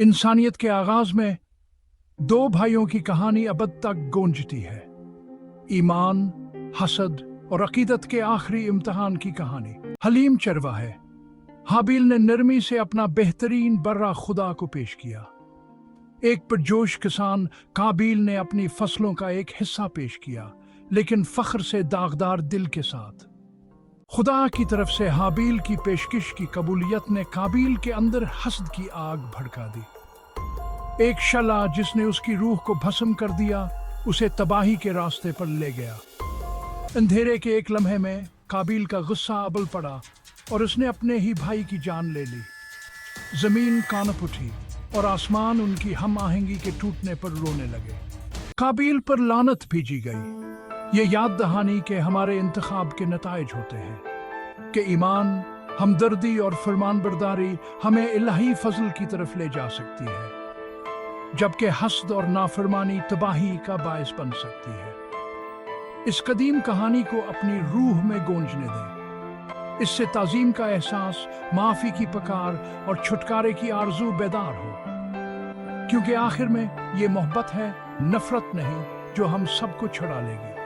इंसानियत के आगाज में दो भाइयों की कहानी अब तक गूंजती है। ईमान, हसद और अकीदत के आखिरी इम्तिहान की कहानी। हलीम चरवाहे हाबिल ने नरमी से अपना बेहतरीन बर्रा खुदा को पेश किया। एक पुरजोश किसान काबिल ने अपनी फसलों का एक हिस्सा पेश किया, लेकिन फख्र से दागदार दिल के साथ। खुदा की तरफ से हाबिल की पेशकश की कबूलियत ने काबिल के अंदर हसद की आग भड़का दी। एक शला जिसने उसकी रूह को भस्म कर दिया, उसे तबाही के रास्ते पर ले गया। अंधेरे के एक लम्हे में काबिल का गुस्सा अबल पड़ा और उसने अपने ही भाई की जान ले ली। जमीन कांप उठी और आसमान उनकी हम आहंगी के टूटने पर रोने लगे। काबिल पर लानत भेजी गई। ये याद दहानी के हमारे इंतखाब के नताइज होते हैं कि ईमान, हमदर्दी और फरमानबरदारी हमें इलाही फजल की तरफ ले जा सकती है, जबकि हसद और नाफरमानी तबाही का बायस बन सकती है। इस कदीम कहानी को अपनी रूह में गूंजने दें। इससे ताजीम का एहसास, माफी की पुकार और छुटकारे की आरजू बेदार हो, क्योंकि आखिर में ये मोहब्बत है, नफरत नहीं, जो हम सबको छुड़ा लेगी।